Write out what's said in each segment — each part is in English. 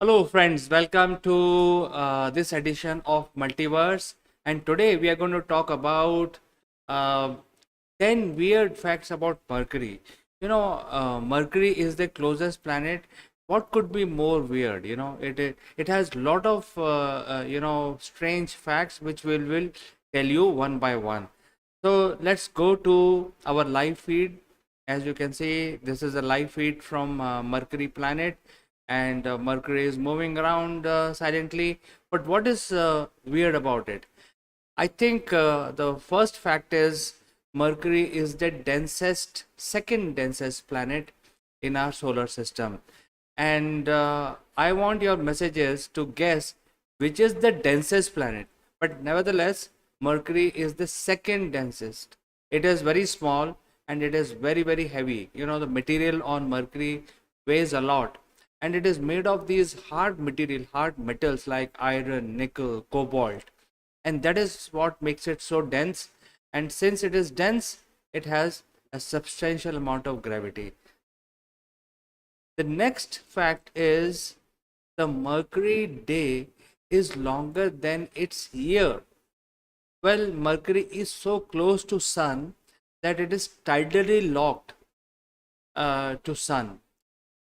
Hello, friends. Welcome to this edition of Multiverse. And today we are going to talk about uh, 10 weird facts about Mercury. Mercury is the closest planet. What could be more weird? It has lot of strange facts which will tell you one by one. So let's go to our live feed. As you can see, this is a live feed from Mercury planet, and Mercury is moving around silently. But what is weird about it? I think the first fact is Mercury is the second densest planet in our solar system. And I want your messages to guess which is the densest planet. But nevertheless, Mercury is the second densest. It is very small and it is very, very heavy. The material on Mercury weighs a lot, and it is made of these hard metals like iron, nickel, cobalt, and that is what makes it so dense. And since it is dense, it has a substantial amount of gravity. The next fact is the Mercury day is longer than its year. Well, Mercury is so close to Sun that it is tidally locked to Sun.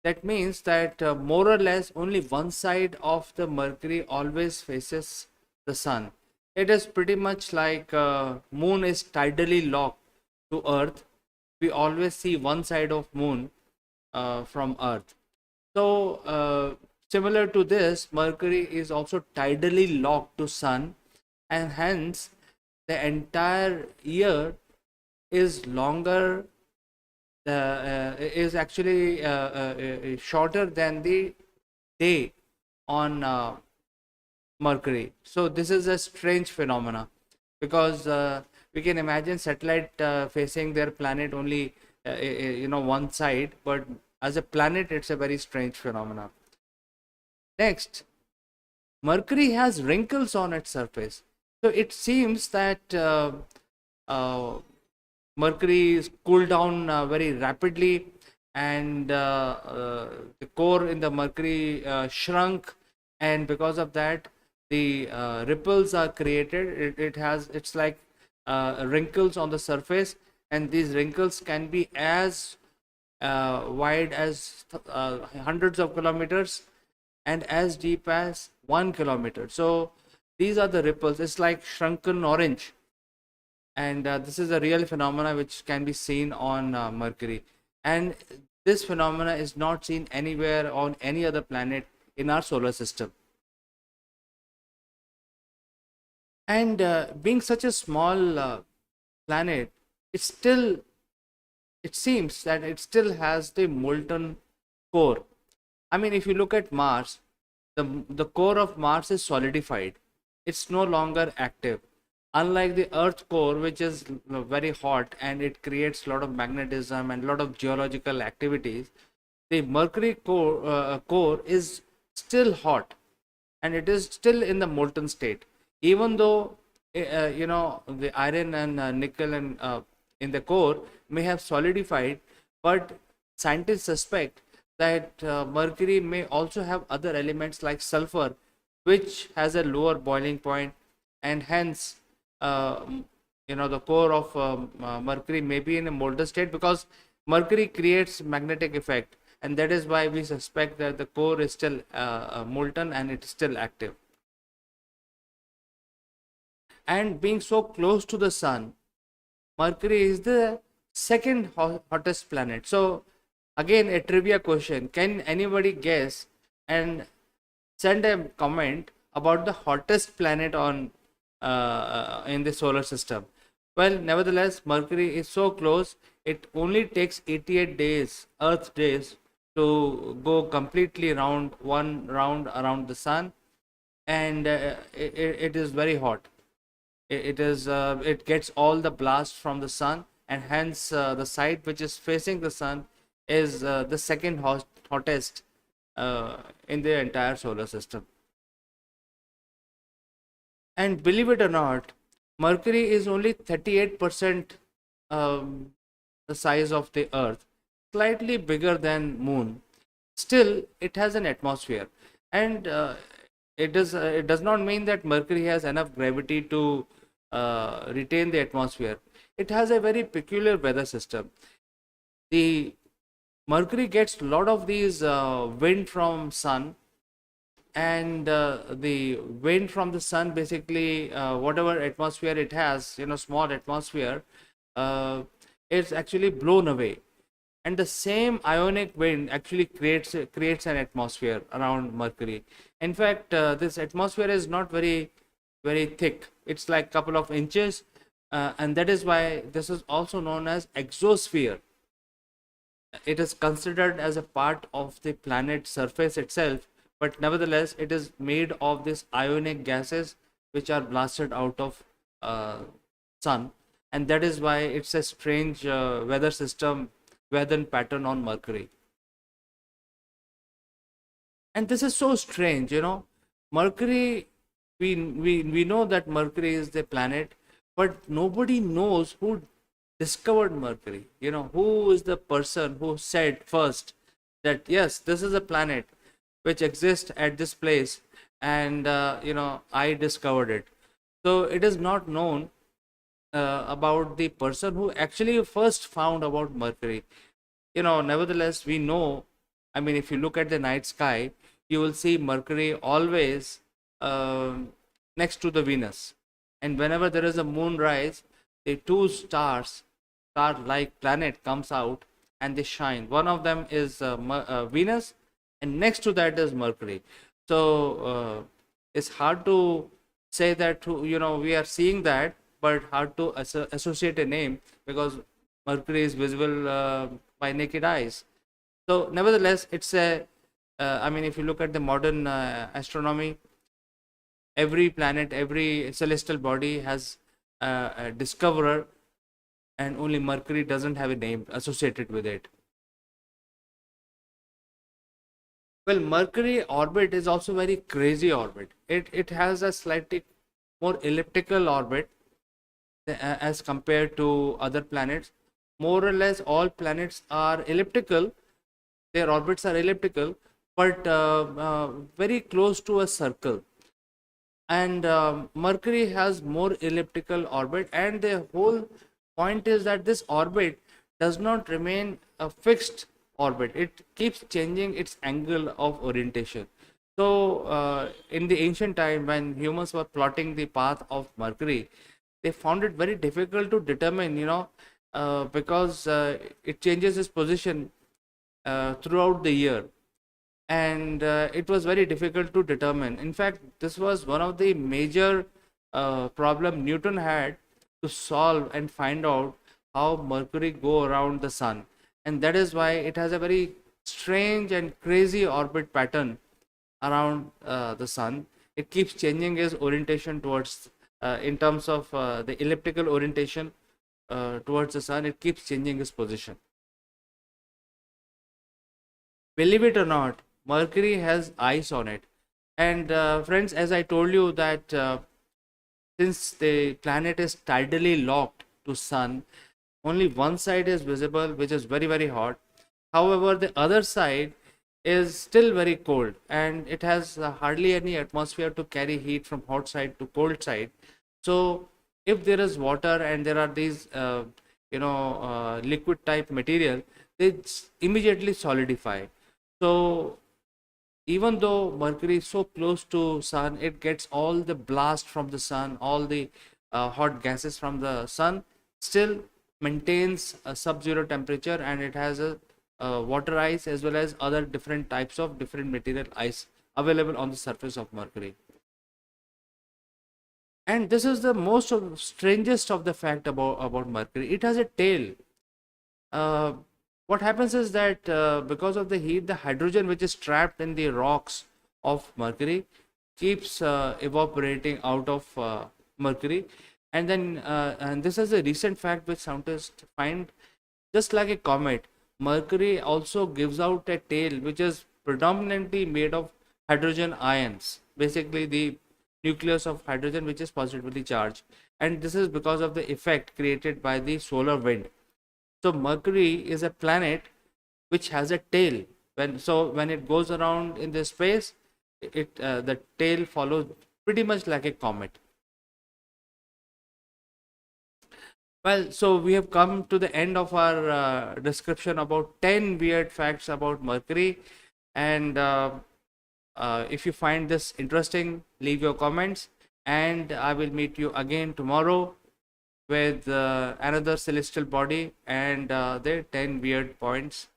That means that more or less only one side of the Mercury always faces the Sun. It is pretty much like Moon is tidally locked to Earth. We always see one side of Moon from Earth. So similar to this, Mercury is also tidally locked to Sun, and hence the entire year is longer. Is actually shorter than the day on Mercury. So this is a strange phenomena, because we can imagine satellite facing their planet only one side, but as a planet it's a very strange phenomena. Next, Mercury has wrinkles on its surface. So it seems that uh, Mercury is cooled down very rapidly, and the core in the Mercury shrunk, and because of that, the ripples are created. It's like wrinkles on the surface, and these wrinkles can be as wide as hundreds of kilometers and as deep as 1 kilometer. So these are the ripples. It's like shrunken orange, and this is a real phenomena which can be seen on Mercury. And this phenomena is not seen anywhere on any other planet in our solar system. And being such a small planet, it seems that it still has the molten core. I mean, if you look at Mars, the core of Mars is solidified. It's no longer active. Unlike the Earth core, which is very hot and it creates a lot of magnetism and a lot of geological activities, the Mercury core is still hot, and it is still in the molten state. Even though the iron and nickel and in the core may have solidified, but scientists suspect that Mercury may also have other elements like sulfur, which has a lower boiling point, and hence uh, the core of Mercury may be in a molten state, because Mercury creates magnetic effect, and that is why we suspect that the core is still molten and it is still active. And being so close to the sun, Mercury is the second hottest planet. So again, a trivia question: can anybody guess and send a comment about the hottest planet on in the solar system? Well, nevertheless, Mercury is so close. It only takes 88 days, Earth days, to go completely round one round around the sun, and it is very hot. It gets all the blast from the sun, and hence the side which is facing the sun is the second hottest in the entire solar system. And believe it or not, Mercury is only 38% the size of the Earth, slightly bigger than Moon. Still, it has an atmosphere. And it does not mean that Mercury has enough gravity to retain the atmosphere. It has a very peculiar weather system. The Mercury gets a lot of these wind from sun, and the wind from the sun, basically whatever atmosphere it has, small atmosphere, uh, it's actually blown away, and the same ionic wind actually creates an atmosphere around Mercury. In fact, this atmosphere is not very thick. It's like couple of inches, and that is why this is also known as exosphere. It is considered as a part of the planet surface itself, but nevertheless it is made of these ionic gases which are blasted out of uh, sun, and that is why it's a strange weather system, weather pattern on Mercury. And this is so strange, Mercury, we know that Mercury is the planet, but nobody knows who discovered Mercury. Who is the person who said first that yes, this is a planet which exists at this place, and I discovered it. So it is not known about the person who actually first found about Mercury. Nevertheless, we know, I mean, if you look at the night sky, you will see Mercury always next to the Venus. And whenever there is a moonrise, the two star-like planet comes out and they shine. One of them is Venus, and next to that is Mercury. So it's hard to say that we are seeing that, but hard to associate a name because Mercury is visible by naked eyes. So nevertheless, it's a I mean, if you look at the modern astronomy, every planet, every celestial body has a discoverer, and only Mercury doesn't have a name associated with it. Well, Mercury orbit is also very crazy orbit. It has a slightly more elliptical orbit as compared to other planets. More or less, all planets are elliptical. Their orbits are elliptical, but very close to a circle. And Mercury has more elliptical orbit, and the whole point is that this orbit does not remain a fixed orbit. It keeps changing its angle of orientation. So in the ancient time, when humans were plotting the path of Mercury, they found it very difficult to determine, because it changes its position throughout the year, and it was very difficult to determine. In fact, this was one of the major problem Newton had to solve and find out how Mercury go around the sun, and that is why it has a very strange and crazy orbit pattern around the sun. It keeps changing its orientation towards, in terms of the elliptical orientation towards the sun. It keeps changing its position. Believe it or not, Mercury has ice on it. And friends, as I told you that since the planet is tidally locked to sun, only one side is visible, which is very hot. However, the other side is still very cold, and it has hardly any atmosphere to carry heat from hot side to cold side. So if there is water and there are these liquid type material, they immediately solidify. So even though Mercury is so close to sun, it gets all the blast from the sun, all the hot gases from the sun, still maintains a sub-zero temperature, and it has a water ice as well as other different types of different material ice available on the surface of Mercury. And this is the most strangest of the fact about Mercury. It has a tail. uh, what happens is that because of the heat, the hydrogen which is trapped in the rocks of Mercury keeps evaporating out of Mercury. And then, and this is a recent fact which scientists find, just like a comet, Mercury also gives out a tail which is predominantly made of hydrogen ions, basically the nucleus of hydrogen which is positively charged. And this is because of the effect created by the solar wind. So Mercury is a planet which has a tail. When it goes around in the space, the tail follows pretty much like a comet. Well, so we have come to the end of our description about 10 weird facts about Mercury. And if you find this interesting, leave your comments. And I will meet you again tomorrow with another celestial body and their 10 weird points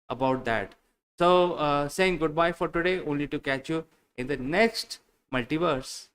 about that. So, saying goodbye for today, only to catch you in the next multiverse.